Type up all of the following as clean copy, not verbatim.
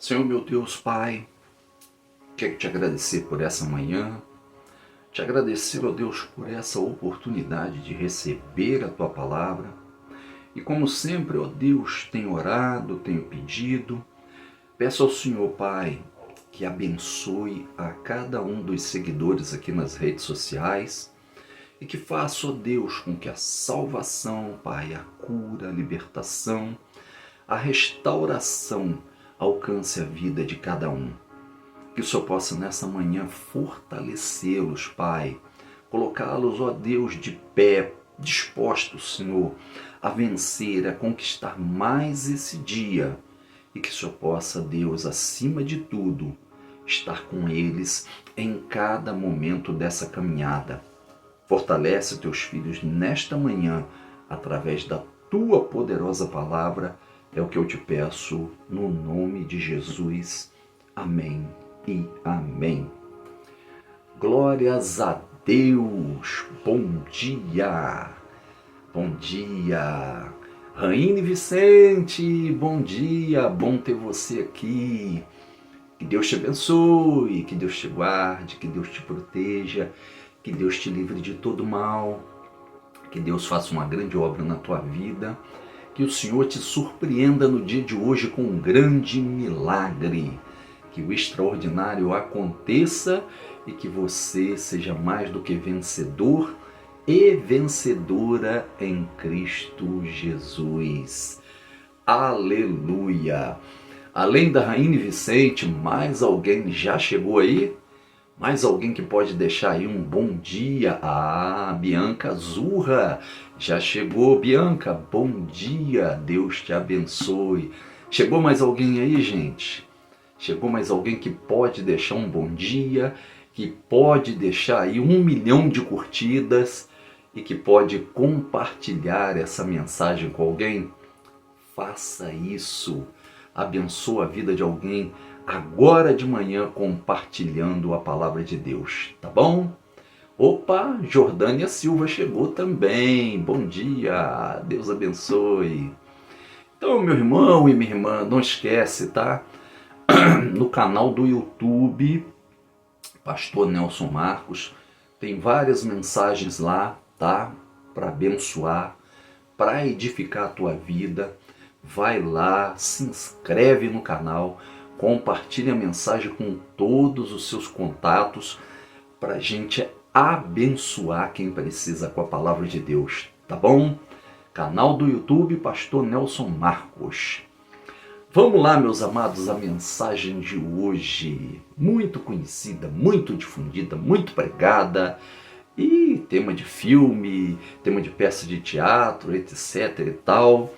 Senhor meu Deus, Pai, quero te agradecer por essa manhã, te agradecer, ó Deus, por essa oportunidade de receber a Tua Palavra. E como sempre, ó Deus, tenho orado, tenho pedido, peço ao Senhor, Pai, que abençoe a cada um dos seguidores aqui nas redes sociais e que faça, ó Deus, com que a salvação, Pai, a cura, a libertação, a restauração alcance a vida de cada um. Que o Senhor possa nessa manhã fortalecê-los, Pai, colocá-los, ó Deus, de pé, dispostos, Senhor, a vencer, a conquistar mais esse dia. E que o Senhor possa, Deus, acima de tudo, estar com eles em cada momento dessa caminhada. Fortalece teus filhos nesta manhã, através da tua poderosa palavra. É o que eu te peço, no nome de Jesus. Amém e amém. Glórias a Deus. Bom dia. Bom dia. Raine Vicente, bom dia. Bom ter você aqui. Que Deus te abençoe, que Deus te guarde, que Deus te proteja, que Deus te livre de todo mal, que Deus faça uma grande obra na tua vida. Que o Senhor te surpreenda no dia de hoje com um grande milagre. Que o extraordinário aconteça e que você seja mais do que vencedor e vencedora em Cristo Jesus. Aleluia! Além da Raine Vicente, mais alguém já chegou aí? Mais alguém que pode deixar aí um bom dia? Bianca Zurra já chegou. Bianca, bom dia, Deus te abençoe. Chegou mais alguém aí, gente? Chegou mais alguém que pode deixar um bom dia, que pode deixar aí 1 milhão de curtidas e que pode compartilhar essa mensagem com alguém? Faça isso. Abençoa a vida de alguém agora de manhã compartilhando a palavra de Deus, tá bom? Opa, Jordânia Silva chegou também. Bom dia, Deus abençoe. Então, meu irmão e minha irmã, não esquece, tá? No canal do YouTube, Pastor Nelson Marcos, tem várias mensagens lá, tá? Para abençoar, para edificar a tua vida. Vai lá, se inscreve no canal, compartilhe a mensagem com todos os seus contatos para a gente abençoar quem precisa com a palavra de Deus, tá bom? Canal do YouTube, Pastor Nelson Marcos. Vamos lá, meus amados, a mensagem de hoje, muito conhecida, muito difundida, muito pregada, e tema de filme, tema de peça de teatro, etc e tal.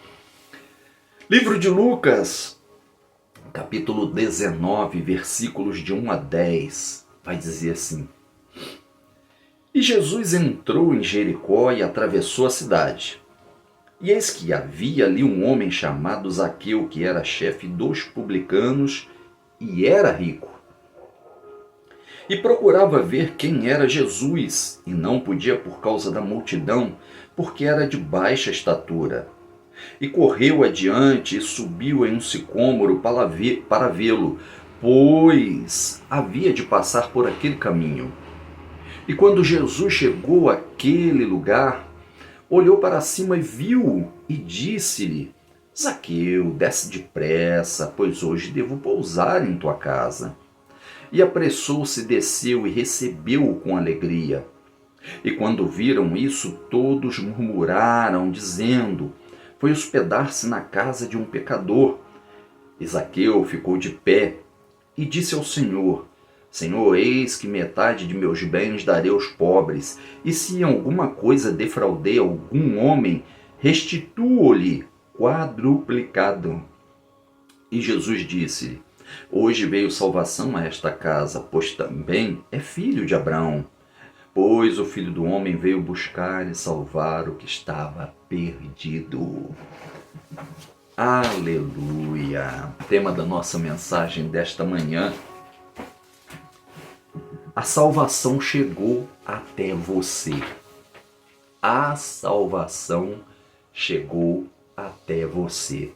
Livro de Lucas, capítulo 19, versículos de 1 a 10, vai dizer assim: E Jesus entrou em Jericó e atravessou a cidade. E eis que havia ali um homem chamado Zaqueu, que era chefe dos publicanos e era rico. E procurava ver quem era Jesus, e não podia por causa da multidão, porque era de baixa estatura. E correu adiante e subiu em um sicômoro para vê-lo, pois havia de passar por aquele caminho. E quando Jesus chegou àquele lugar, olhou para cima e viu-o e disse-lhe: Zaqueu, desce depressa, pois hoje devo pousar em tua casa. E apressou-se, desceu e recebeu-o com alegria. E quando viram isso, todos murmuraram, dizendo: Foi hospedar-se na casa de um pecador. E Zaqueu ficou de pé e disse ao Senhor: Senhor, eis que metade de meus bens darei aos pobres, e se em alguma coisa defraudei algum homem, restituo-lhe quadruplicado. E Jesus disse: Hoje veio salvação a esta casa, pois também é filho de Abraão. Pois o Filho do Homem veio buscar e salvar o que estava perdido. Aleluia! Tema da nossa mensagem desta manhã: a salvação chegou até você. A salvação chegou até você.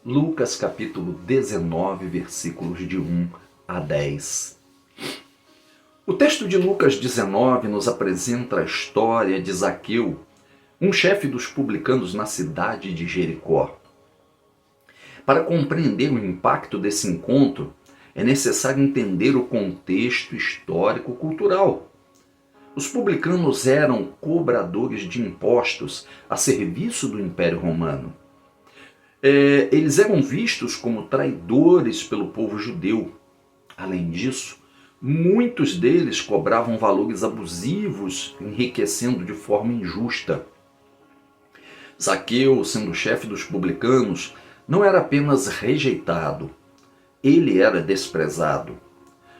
Lucas capítulo 19, versículos de 1 a 10. O texto de Lucas 19 nos apresenta a história de Zaqueu, um chefe dos publicanos na cidade de Jericó. Para compreender o impacto desse encontro, é necessário entender o contexto histórico-cultural. Os publicanos eram cobradores de impostos a serviço do Império Romano. Eles eram vistos como traidores pelo povo judeu. Além disso, muitos deles cobravam valores abusivos, enriquecendo de forma injusta. Zaqueu, sendo chefe dos publicanos, não era apenas rejeitado, ele era desprezado.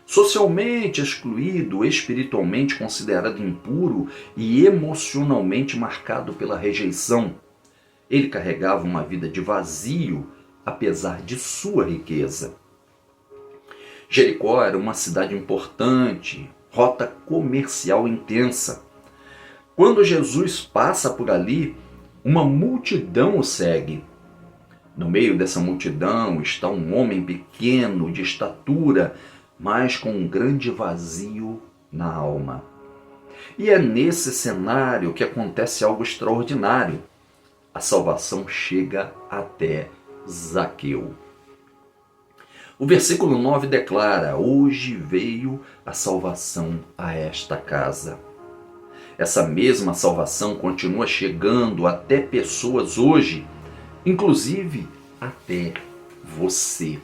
Socialmente excluído, espiritualmente considerado impuro e emocionalmente marcado pela rejeição. Ele carregava uma vida de vazio, apesar de sua riqueza. Jericó era uma cidade importante, rota comercial intensa. Quando Jesus passa por ali, uma multidão o segue. No meio dessa multidão está um homem pequeno, de estatura, mas com um grande vazio na alma. E é nesse cenário que acontece algo extraordinário. A salvação chega até Zaqueu. O versículo 9 declara: hoje veio a salvação a esta casa. Essa mesma salvação continua chegando até pessoas hoje, inclusive até você.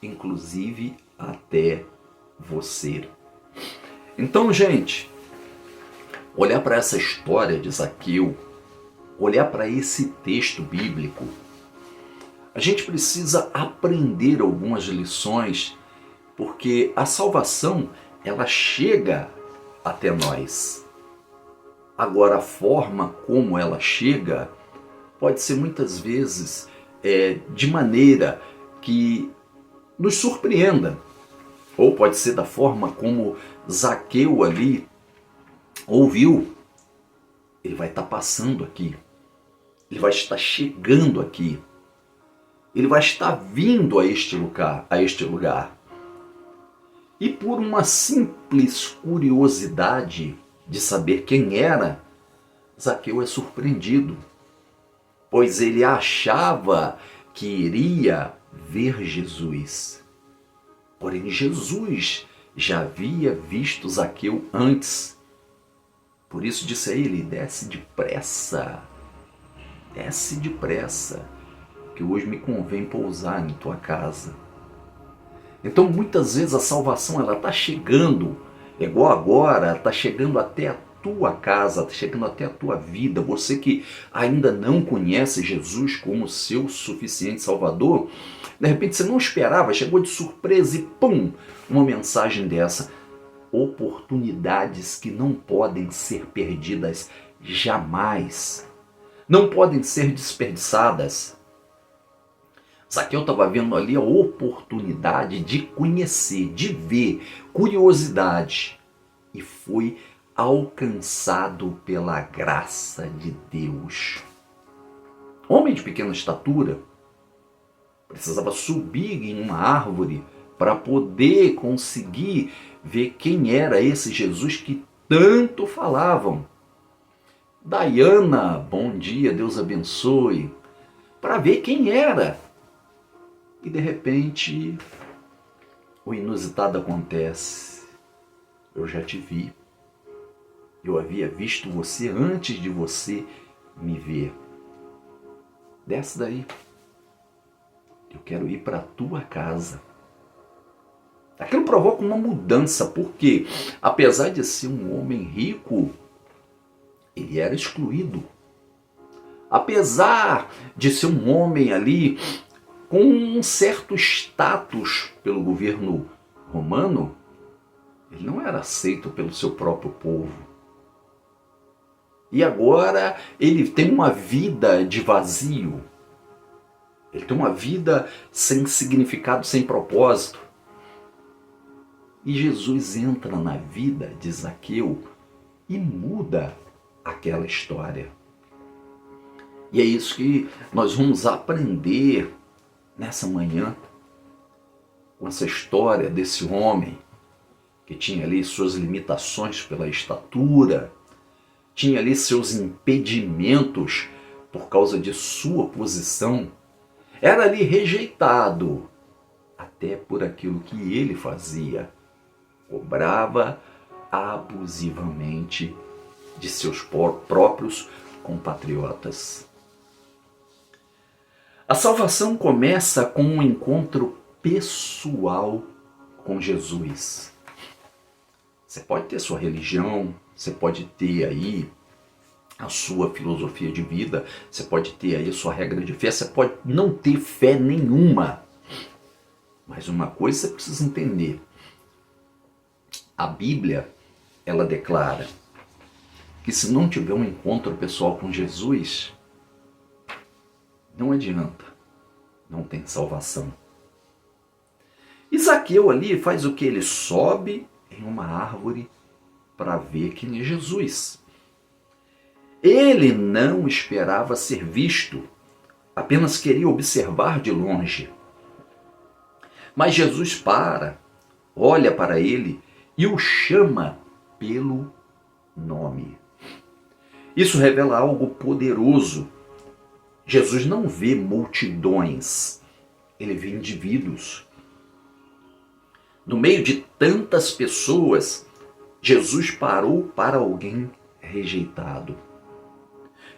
Inclusive até você. Então, gente, olhar para essa história de Zaqueu, olhar para esse texto bíblico, a gente precisa aprender algumas lições, porque a salvação, ela chega até nós. Agora, a forma como ela chega pode ser muitas vezes de maneira que nos surpreenda. Ou pode ser da forma como Zaqueu ali ouviu. Ele vai estar passando aqui. Ele vai estar chegando aqui. Ele vai estar vindo a este lugar. E por uma simples curiosidade de saber quem era, Zaqueu é surpreendido. Pois ele achava que iria ver Jesus. Porém, Jesus já havia visto Zaqueu antes. Por isso disse a ele: desce depressa, que hoje me convém pousar em tua casa. Então, muitas vezes a salvação ela está chegando, igual agora, está chegando até a tua casa, está chegando até a tua vida. Você que ainda não conhece Jesus como seu suficiente Salvador, de repente você não esperava, chegou de surpresa e pum, uma mensagem dessa. Oportunidades que não podem ser perdidas jamais, não podem ser desperdiçadas. Zaqueu estava vendo ali a oportunidade de conhecer, de ver, curiosidade, e foi alcançado pela graça de Deus. Homem de pequena estatura precisava subir em uma árvore para poder conseguir ver quem era esse Jesus que tanto falavam. Dayana, bom dia, Deus abençoe, para ver quem era. E de repente, o inusitado acontece. Eu já te vi. Eu havia visto você antes de você me ver. Desce daí. Eu quero ir para a tua casa. Aquilo provoca uma mudança, porque apesar de ser um homem rico, ele era excluído. Apesar de ser um homem ali com um certo status pelo governo romano, ele não era aceito pelo seu próprio povo. E agora ele tem uma vida de vazio. Ele tem uma vida sem significado, sem propósito. E Jesus entra na vida de Zaqueu e muda aquela história. E é isso que nós vamos aprender nessa manhã, com essa história desse homem que tinha ali suas limitações pela estatura, tinha ali seus impedimentos por causa de sua posição, era ali rejeitado até por aquilo que ele fazia. Cobrava abusivamente de seus próprios compatriotas. A salvação começa com um encontro pessoal com Jesus. Você pode ter sua religião, você pode ter aí a sua filosofia de vida, você pode ter aí a sua regra de fé, você pode não ter fé nenhuma. Mas uma coisa você precisa entender. A Bíblia, ela declara que se não tiver um encontro pessoal com Jesus, não adianta, não tem salvação. E Zaqueu ali faz o que? Ele sobe em uma árvore para ver quem é Jesus. Ele não esperava ser visto, apenas queria observar de longe. Mas Jesus para, olha para ele e o chama pelo nome. Isso revela algo poderoso. Jesus não vê multidões, ele vê indivíduos. No meio de tantas pessoas, Jesus parou para alguém rejeitado.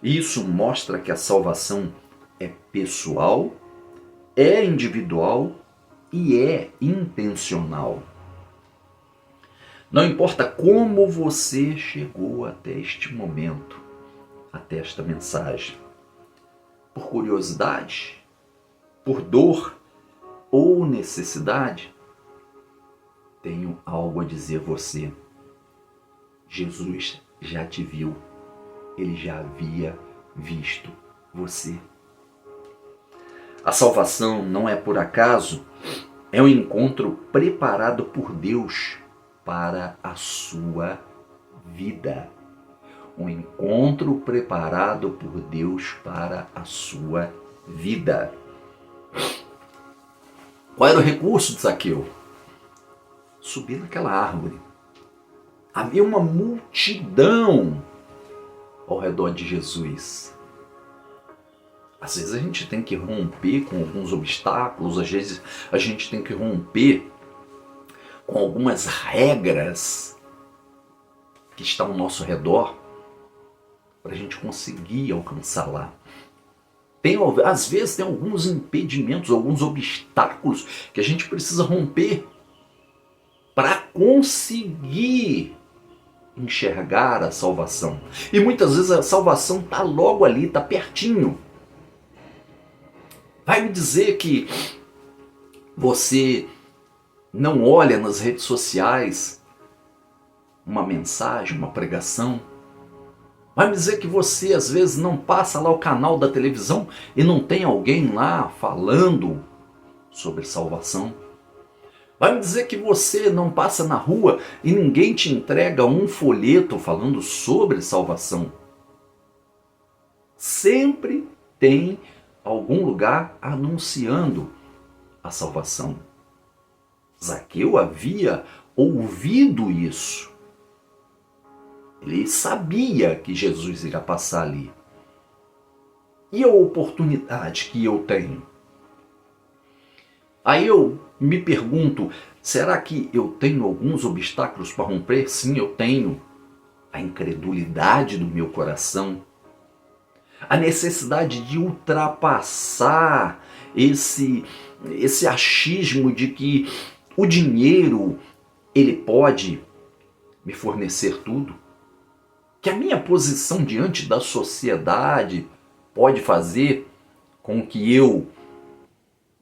Isso mostra que a salvação é pessoal, é individual e é intencional. Não importa como você chegou até este momento, até esta mensagem. Por curiosidade, por dor ou necessidade, tenho algo a dizer a você. Jesus já te viu, ele já havia visto você. A salvação não é por acaso, é um encontro preparado por Deus para a sua vida. Um encontro preparado por Deus para a sua vida. Qual era o recurso de Zaqueu? Subir naquela árvore. Havia uma multidão ao redor de Jesus. Às vezes a gente tem que romper com alguns obstáculos, às vezes a gente tem que romper com algumas regras que estão ao nosso redor para a gente conseguir alcançar lá. Às vezes tem alguns impedimentos, alguns obstáculos que a gente precisa romper para conseguir enxergar a salvação. E muitas vezes a salvação está logo ali, está pertinho. Vai me dizer que você não olha nas redes sociais uma mensagem, uma pregação? Vai me dizer que você às vezes não passa lá o canal da televisão e não tem alguém lá falando sobre salvação? Vai me dizer que você não passa na rua e ninguém te entrega um folheto falando sobre salvação? Sempre tem algum lugar anunciando a salvação. Zaqueu havia ouvido isso. Ele sabia que Jesus iria passar ali. E a oportunidade que eu tenho? Aí eu me pergunto, será que eu tenho alguns obstáculos para romper? Sim, eu tenho. A incredulidade do meu coração. A necessidade de ultrapassar esse achismo de que o dinheiro, ele pode me fornecer tudo. Que a minha posição diante da sociedade pode fazer com que eu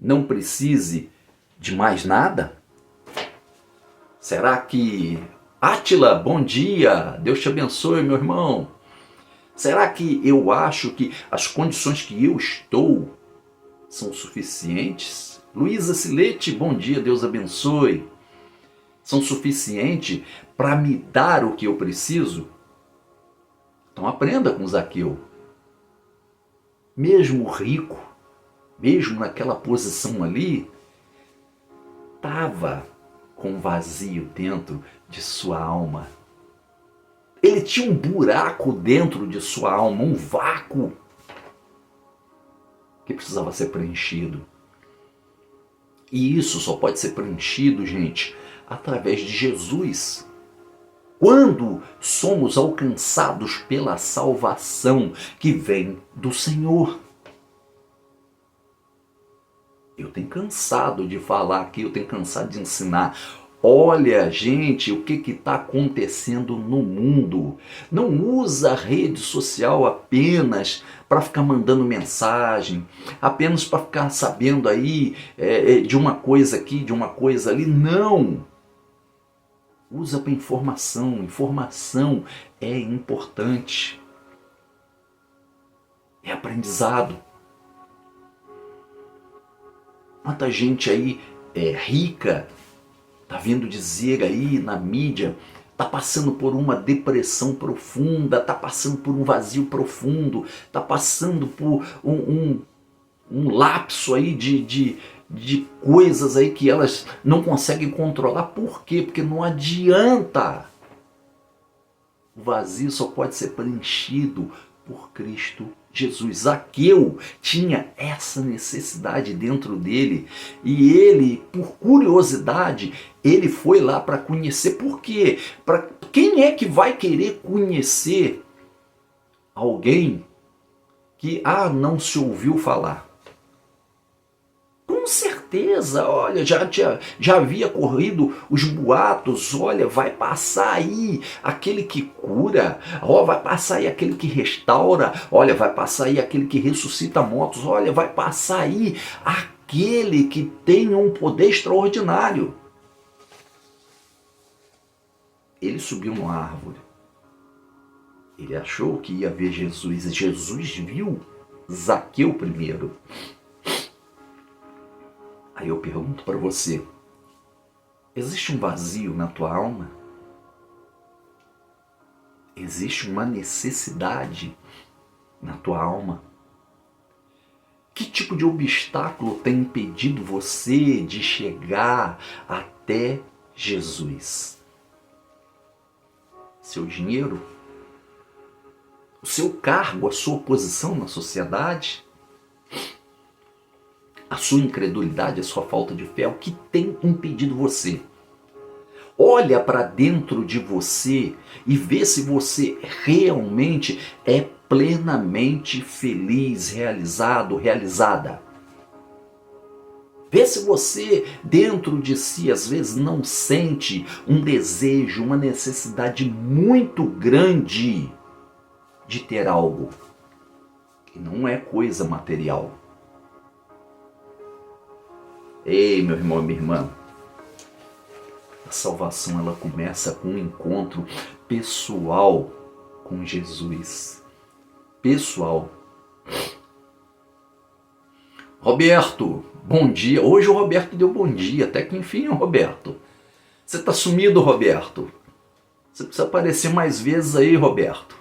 não precise de mais nada? Será que... Átila, bom dia, Deus te abençoe, meu irmão. Será que eu acho que as condições que eu estou são suficientes? Luísa Silete, bom dia, Deus abençoe. São suficientes para me dar o que eu preciso? Então aprenda com Zaqueu. Mesmo rico, mesmo naquela posição ali, estava com vazio dentro de sua alma. Ele tinha um buraco dentro de sua alma, um vácuo que precisava ser preenchido. E isso só pode ser preenchido, gente, através de Jesus. Quando somos alcançados pela salvação que vem do Senhor. Eu tenho cansado de falar aqui, eu tenho cansado de ensinar. Olha, gente, o que está acontecendo no mundo. Não usa a rede social apenas para ficar mandando mensagem, apenas para ficar sabendo aí de uma coisa aqui, de uma coisa ali. Não! Usa para informação. Informação é importante. É aprendizado. Quanta gente aí rica está vindo dizer aí na mídia, está passando por uma depressão profunda, está passando por um vazio profundo, está passando por um lapso aí de coisas aí que elas não conseguem controlar. Por quê? Porque não adianta. O vazio só pode ser preenchido por Cristo Jesus. Zaqueu tinha essa necessidade dentro dele e ele, por curiosidade, ele foi lá para conhecer. Por quê? Quem é que vai querer conhecer alguém que não se ouviu falar? Com certeza, olha, já havia corrido os boatos, olha, vai passar aí aquele que cura, vai passar aí aquele que restaura, olha, vai passar aí aquele que ressuscita mortos, olha, vai passar aí aquele que tem um poder extraordinário. Ele subiu numa árvore, ele achou que ia ver Jesus, e Jesus viu Zaqueu primeiro. Aí eu pergunto para você, existe um vazio na tua alma? Existe uma necessidade na tua alma? Que tipo de obstáculo tem impedido você de chegar até Jesus? Seu dinheiro? O seu cargo, a sua posição na sociedade? A sua incredulidade, a sua falta de fé, o que tem impedido você? Olha para dentro de você e vê se você realmente é plenamente feliz, realizado, realizada. Vê se você dentro de si às vezes não sente um desejo, uma necessidade muito grande de ter algo que não é coisa material. Ei, meu irmão e minha irmã, a salvação ela começa com um encontro pessoal com Jesus. Pessoal. Roberto, bom dia. Hoje o Roberto deu bom dia, até que enfim, Roberto. Você está sumido, Roberto. Você precisa aparecer mais vezes aí, Roberto.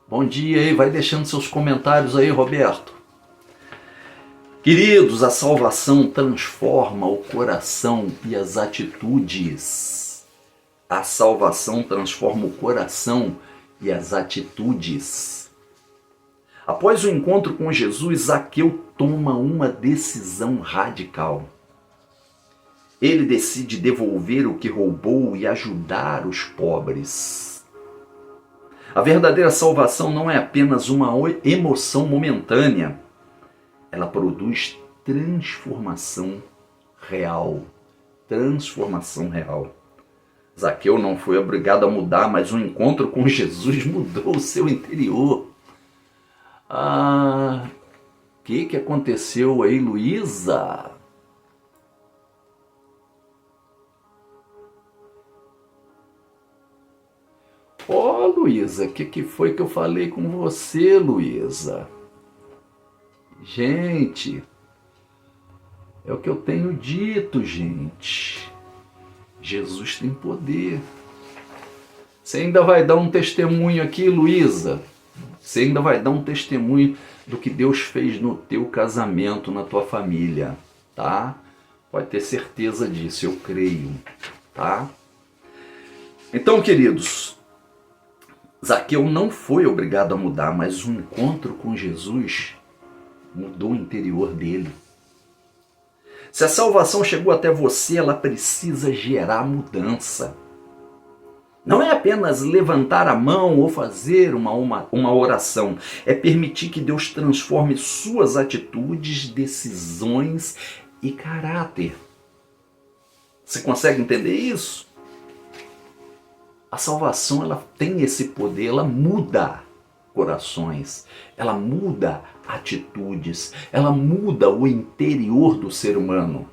Bom dia aí, vai deixando seus comentários aí, Roberto. Queridos, a salvação transforma o coração e as atitudes. A salvação transforma o coração e as atitudes. Após o encontro com Jesus, Zaqueu toma uma decisão radical. Ele decide devolver o que roubou e ajudar os pobres. A verdadeira salvação não é apenas uma emoção momentânea. Ela produz transformação real. Transformação real. Zaqueu não foi obrigado a mudar, mas o encontro com Jesus mudou o seu interior. O que aconteceu aí, Luísa? Luísa, o que foi que eu falei com você, Luísa? Gente, é o que eu tenho dito, gente. Jesus tem poder. Você ainda vai dar um testemunho aqui, Luísa? Você ainda vai dar um testemunho do que Deus fez no teu casamento, na tua família, tá? Pode ter certeza disso, eu creio, tá? Então, queridos, Zaqueu não foi obrigado a mudar, mas o encontro com Jesus mudou o interior dele. Se a salvação chegou até você, ela precisa gerar mudança. Não é apenas levantar a mão ou fazer uma oração. É permitir que Deus transforme suas atitudes, decisões e caráter. Você consegue entender isso? A salvação, ela tem esse poder, ela muda corações, ela muda atitudes, ela muda o interior do ser humano.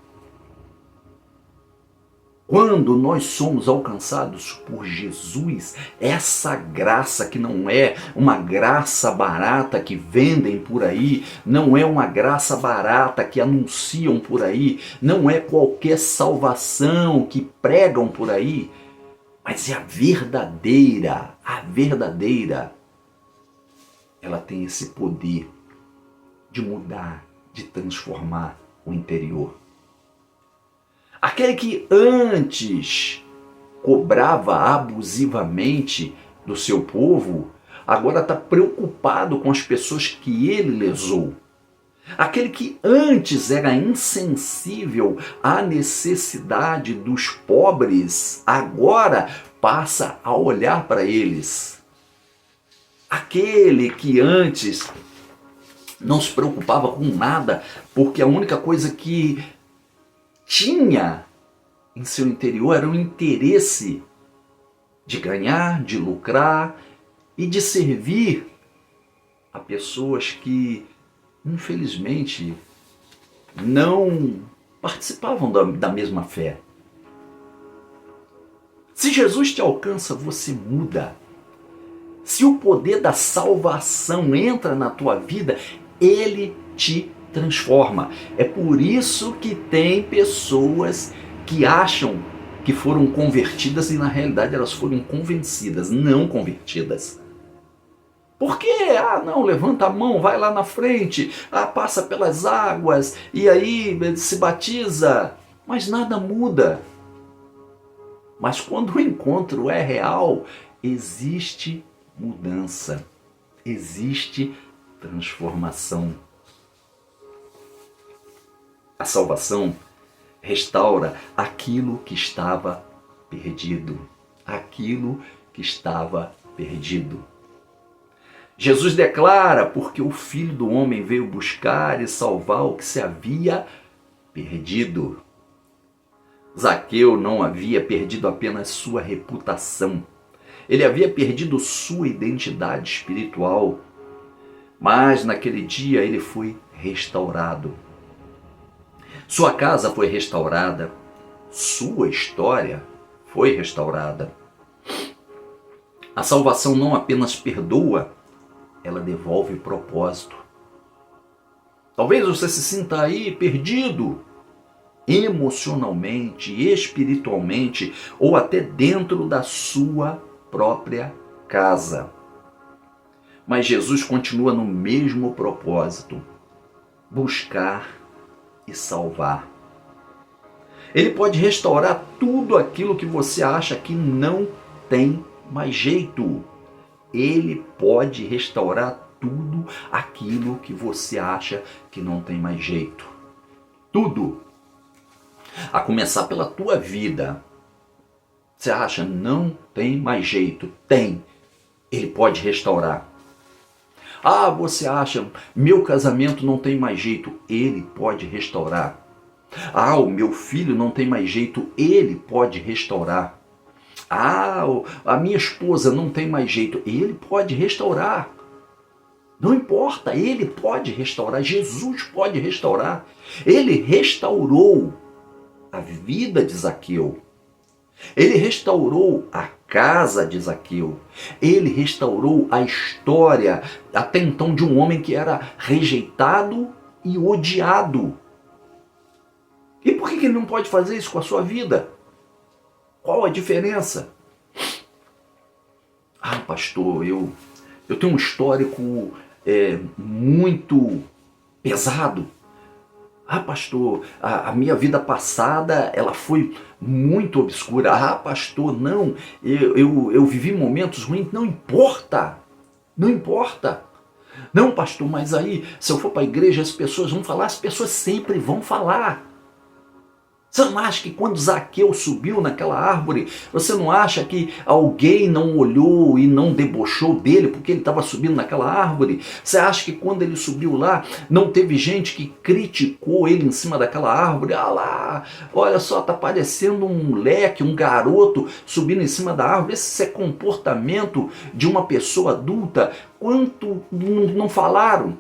Quando nós somos alcançados por Jesus, essa graça que não é uma graça barata que vendem por aí, não é uma graça barata que anunciam por aí, não é qualquer salvação que pregam por aí, mas é a verdadeira, ela tem esse poder de mudar, de transformar o interior. Aquele que antes cobrava abusivamente do seu povo, agora está preocupado com as pessoas que ele lesou. Aquele que antes era insensível à necessidade dos pobres, agora passa a olhar para eles. Aquele que antes não se preocupava com nada, porque a única coisa que tinha em seu interior era o interesse de ganhar, de lucrar e de servir a pessoas que, infelizmente, não participavam da mesma fé. Se Jesus te alcança, você muda. Se o poder da salvação entra na tua vida, ele te transforma. É por isso que tem pessoas que acham que foram convertidas e na realidade elas foram convencidas, não convertidas. Por quê? Não, levanta a mão, vai lá na frente, passa pelas águas e aí se batiza, mas nada muda. Mas quando o encontro é real, existe mudança, existe transformação. A salvação restaura aquilo que estava perdido. Aquilo que estava perdido. Jesus declara, porque o Filho do Homem veio buscar e salvar o que se havia perdido. Zaqueu não havia perdido apenas sua reputação. Ele havia perdido sua identidade espiritual. Mas naquele dia ele foi restaurado. Sua casa foi restaurada, sua história foi restaurada. A salvação não apenas perdoa, ela devolve propósito. Talvez você se sinta aí perdido, emocionalmente, espiritualmente, ou até dentro da sua própria casa. Mas Jesus continua no mesmo propósito, buscar e salvar. Ele pode restaurar tudo aquilo que você acha que não tem mais jeito. Ele pode restaurar tudo aquilo que você acha que não tem mais jeito. Tudo. A começar pela tua vida. Você acha não tem mais jeito? Tem. Ele pode restaurar. Você acha, meu casamento não tem mais jeito, ele pode restaurar. O meu filho não tem mais jeito, ele pode restaurar. A minha esposa não tem mais jeito, ele pode restaurar. Não importa, ele pode restaurar, Jesus pode restaurar. Ele restaurou a vida de Zaqueu. Ele restaurou a casa de Zaqueu. Ele restaurou a história até então de um homem que era rejeitado e odiado. E por que ele não pode fazer isso com a sua vida? Qual a diferença? Pastor, eu tenho um histórico muito pesado. Ah, pastor, a minha vida passada ela foi muito obscura. Ah, pastor, não, eu vivi momentos ruins. Não importa, não importa. Não, pastor, mas aí, se eu for para a igreja, as pessoas vão falar, as pessoas sempre vão falar. Você não acha que quando Zaqueu subiu naquela árvore, você não acha que alguém não olhou e não debochou dele porque ele estava subindo naquela árvore? Você acha que quando ele subiu lá, não teve gente que criticou ele em cima daquela árvore? Ah lá, olha só, tá parecendo um moleque, um garoto subindo em cima da árvore. Esse é comportamento de uma pessoa adulta. Quanto não falaram?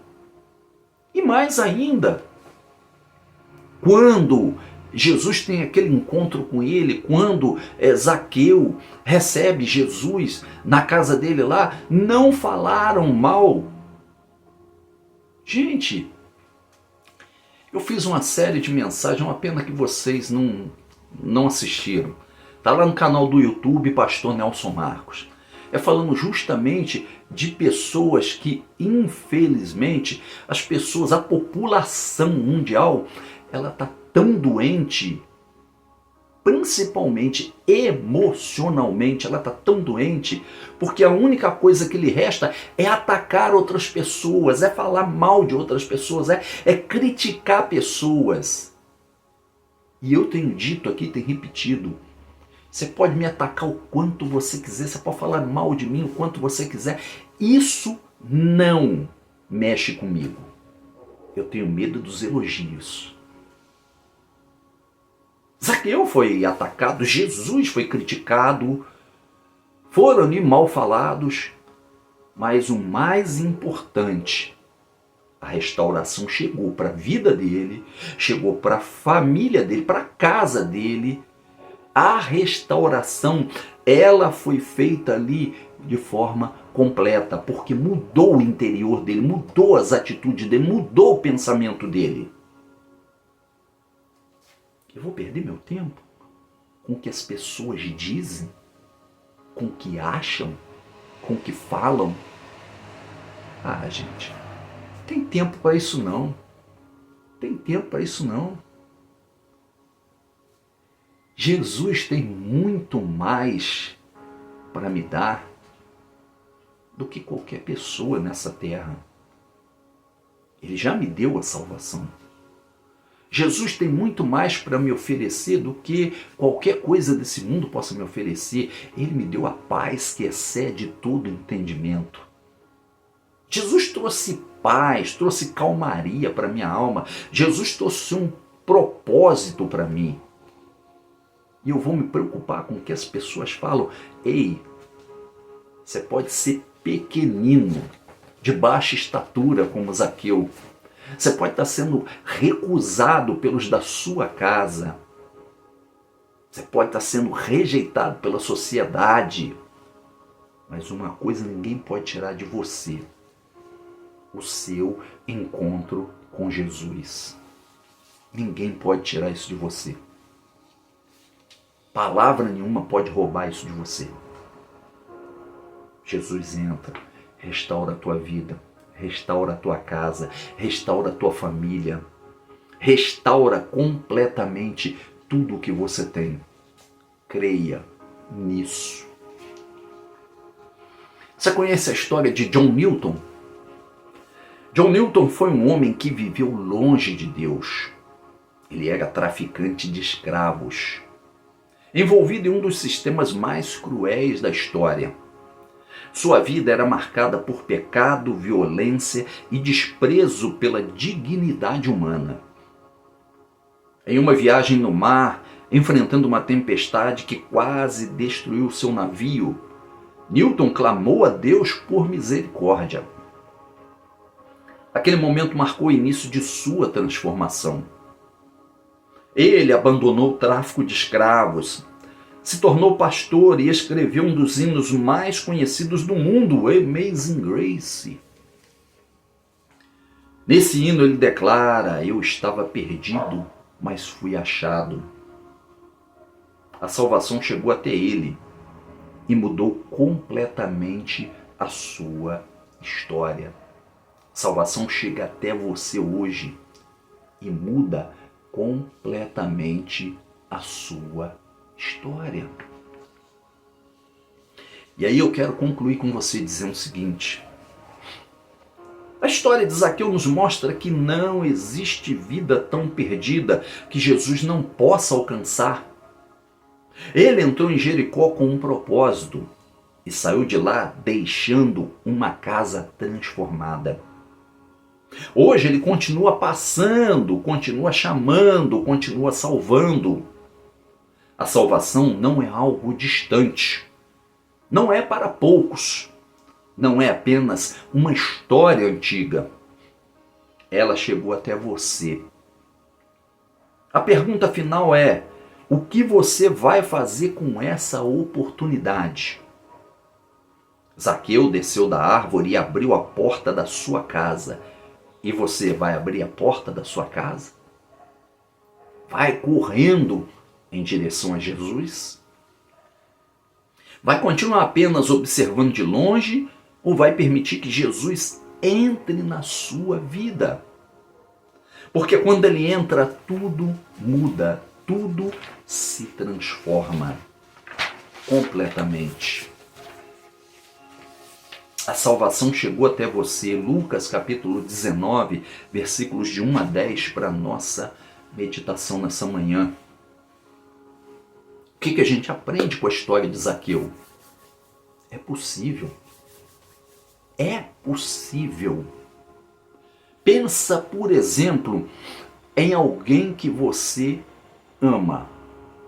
E mais ainda, quando Jesus tem aquele encontro com ele, quando Zaqueu recebe Jesus na casa dele lá, não falaram mal. Gente, eu fiz uma série de mensagens, uma pena que vocês não assistiram. Está lá no canal do YouTube, Pastor Nelson Marcos. É falando justamente de pessoas que, infelizmente, as pessoas, a população mundial, ela está tão doente, principalmente emocionalmente, ela está tão doente, porque a única coisa que lhe resta é atacar outras pessoas, é falar mal de outras pessoas, é criticar pessoas. E eu tenho dito aqui, tenho repetido, você pode me atacar o quanto você quiser, você pode falar mal de mim o quanto você quiser, isso não mexe comigo. Eu tenho medo dos elogios. Zaqueu foi atacado, Jesus foi criticado, foram ali mal falados, mas o mais importante, a restauração chegou para a vida dele, chegou para a família dele, para a casa dele. A restauração, ela foi feita ali de forma completa, porque mudou o interior dele, mudou as atitudes dele, mudou o pensamento dele. Eu vou perder meu tempo com o que as pessoas dizem, com o que acham, com o que falam? Ah, gente, tem tempo para isso não. Tem tempo para isso não. Jesus tem muito mais para me dar do que qualquer pessoa nessa terra. Ele já me deu a salvação. Jesus tem muito mais para me oferecer do que qualquer coisa desse mundo possa me oferecer. Ele me deu a paz que excede todo entendimento. Jesus trouxe paz, trouxe calmaria para minha alma. Jesus trouxe um propósito para mim. E eu vou me preocupar com o que as pessoas falam. Ei, você pode ser pequenino, de baixa estatura como Zaqueu. Você pode estar sendo recusado pelos da sua casa. Você pode estar sendo rejeitado pela sociedade. Mas uma coisa ninguém pode tirar de você: o seu encontro com Jesus. Ninguém pode tirar isso de você. Palavra nenhuma pode roubar isso de você. Jesus entra, restaura a tua vida, restaura a tua casa, restaura a tua família, restaura completamente tudo o que você tem. Creia nisso. Você conhece a história de John Newton? John Newton foi um homem que viveu longe de Deus. Ele era traficante de escravos, envolvido em um dos sistemas mais cruéis da história. Sua vida era marcada por pecado, violência e desprezo pela dignidade humana. Em uma viagem no mar, enfrentando uma tempestade que quase destruiu seu navio, Newton clamou a Deus por misericórdia. Aquele momento marcou o início de sua transformação. Ele abandonou o tráfico de escravos, se tornou pastor e escreveu um dos hinos mais conhecidos do mundo, Amazing Grace. Nesse hino ele declara: eu estava perdido, mas fui achado. A salvação chegou até ele e mudou completamente a sua história. Salvação chega até você hoje e muda completamente a sua história. E aí eu quero concluir com você dizendo o seguinte: a história de Zaqueu nos mostra que não existe vida tão perdida que Jesus não possa alcançar. Ele entrou em Jericó com um propósito e saiu de lá deixando uma casa transformada. Hoje ele continua passando, continua chamando, continua salvando. A salvação não é algo distante, não é para poucos, não é apenas uma história antiga. Ela chegou até você. A pergunta final é: o que você vai fazer com essa oportunidade? Zaqueu desceu da árvore e abriu a porta da sua casa. E você vai abrir a porta da sua casa? Vai correndo em direção a Jesus? Vai continuar apenas observando de longe ou vai permitir que Jesus entre na sua vida? Porque quando ele entra, tudo muda, tudo se transforma completamente. A salvação chegou até você. Lucas capítulo 19, versículos de 1 a 10 para a nossa meditação nessa manhã. O que a gente aprende com a história de Zaqueu? É possível. É possível. Pensa, por exemplo, em alguém que você ama,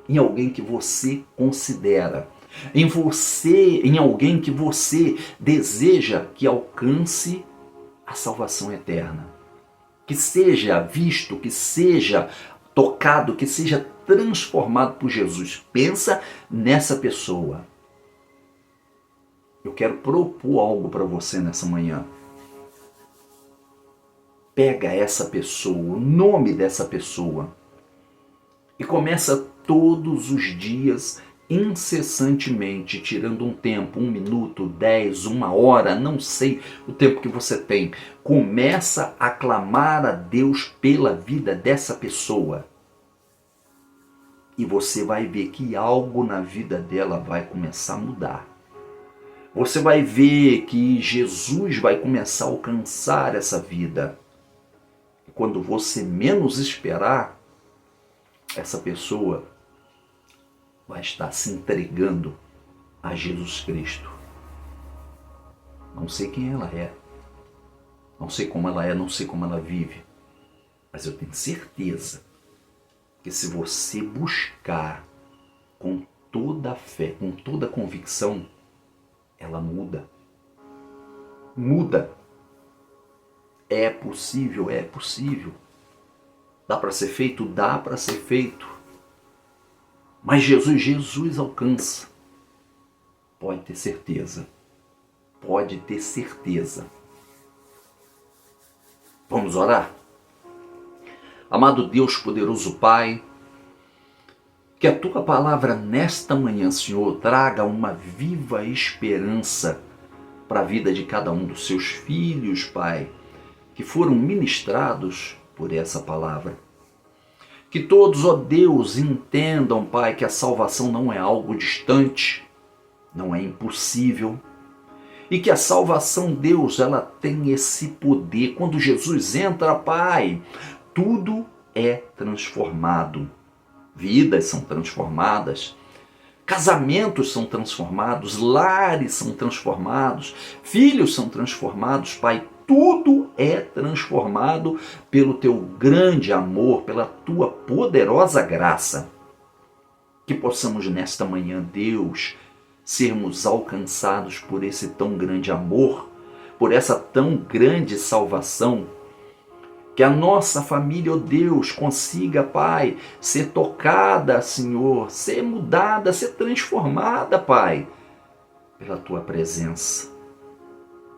em alguém que você considera, em alguém que você deseja que alcance a salvação eterna, que seja visto, que seja tocado, que seja transformado por Jesus. Pensa nessa pessoa. Eu quero propor algo para você nessa manhã. Pega essa pessoa, o nome dessa pessoa, e começa todos os dias, incessantemente, tirando um tempo, 1 minuto, 10, 1 hora, não sei o tempo que você tem. Começa a clamar a Deus pela vida dessa pessoa. E você vai ver que algo na vida dela vai começar a mudar. Você vai ver que Jesus vai começar a alcançar essa vida. E quando você menos esperar, essa pessoa vai estar se entregando a Jesus Cristo. Não sei quem ela é, não sei como ela é, não sei como ela vive, mas eu tenho certeza que se você buscar com toda a fé, com toda a convicção, ela muda. Muda. É possível, é possível. Dá para ser feito? Dá para ser feito. Mas Jesus alcança. Pode ter certeza. Pode ter certeza. Vamos orar? Amado Deus, poderoso Pai, que a Tua palavra nesta manhã, Senhor, traga uma viva esperança para a vida de cada um dos Seus filhos, Pai, que foram ministrados por essa palavra. Que todos, ó Deus, entendam, Pai, que a salvação não é algo distante, não é impossível. E que a salvação, Deus, ela tem esse poder. Quando Jesus entra, Pai, tudo é transformado. Vidas são transformadas, casamentos são transformados, lares são transformados, filhos são transformados, Pai. Tudo é transformado pelo Teu grande amor, pela Tua poderosa graça. Que possamos nesta manhã, Deus, sermos alcançados por esse tão grande amor, por essa tão grande salvação. Que a nossa família, ó Deus, consiga, Pai, ser tocada, Senhor, ser mudada, ser transformada, Pai, pela Tua presença.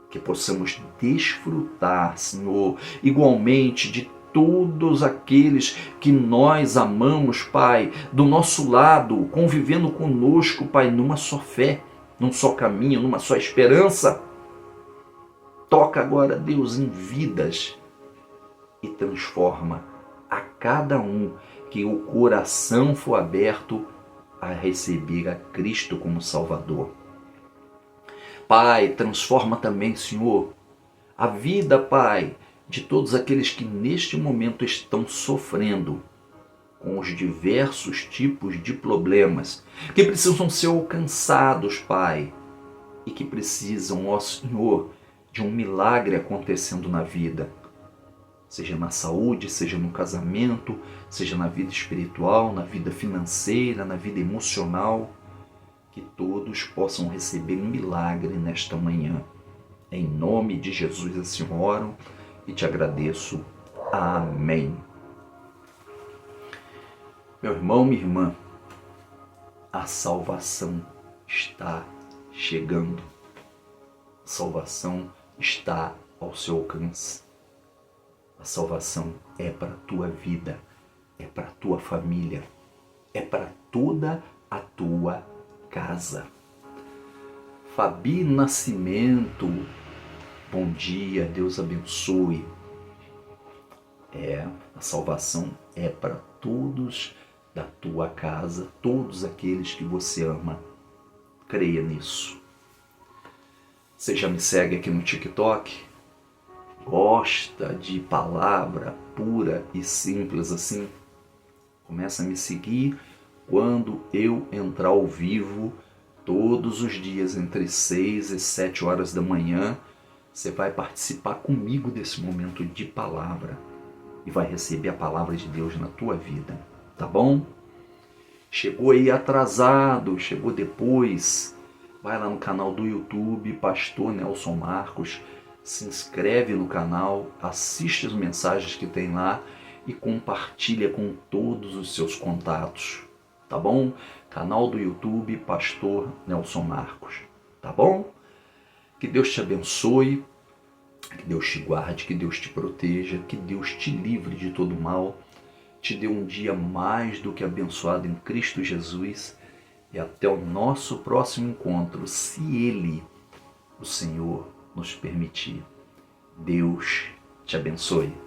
Que possamos desfrutar, Senhor, igualmente de todos aqueles que nós amamos, Pai, do nosso lado, convivendo conosco, Pai, numa só fé, num só caminho, numa só esperança. Toca agora, Deus, em vidas e transforma a cada um que o coração for aberto a receber a Cristo como Salvador. Pai, transforma também, Senhor, a vida, Pai, de todos aqueles que neste momento estão sofrendo com os diversos tipos de problemas que precisam ser alcançados, Pai, e que precisam, ó Senhor, de um milagre acontecendo na vida, seja na saúde, seja no casamento, seja na vida espiritual, na vida financeira, na vida emocional, que todos possam receber um milagre nesta manhã. Em nome de Jesus assim oro e te agradeço. Amém. Meu irmão, minha irmã, a salvação está chegando. A salvação está ao seu alcance. A salvação é para a tua vida, é para a tua família, é para toda a tua casa. Fabi Nascimento, bom dia, Deus abençoe. A salvação é para todos da tua casa, todos aqueles que você ama. Creia nisso. Você já me segue aqui no TikTok? Gosta de palavra pura e simples assim? Começa a me seguir quando eu entrar ao vivo, todos os dias entre 6 e 7 horas da manhã. Você vai participar comigo desse momento de palavra e vai receber a palavra de Deus na tua vida, tá bom? Chegou aí atrasado, chegou depois, vai lá no canal do YouTube, Pastor Nelson Marcos, se inscreve no canal, assiste as mensagens que tem lá e compartilha com todos os seus contatos, tá bom? Canal do YouTube, Pastor Nelson Marcos, tá bom? Que Deus te abençoe, que Deus te guarde, que Deus te proteja, que Deus te livre de todo mal, te dê um dia mais do que abençoado em Cristo Jesus e até o nosso próximo encontro, se Ele, o Senhor, nos permitir. Deus te abençoe.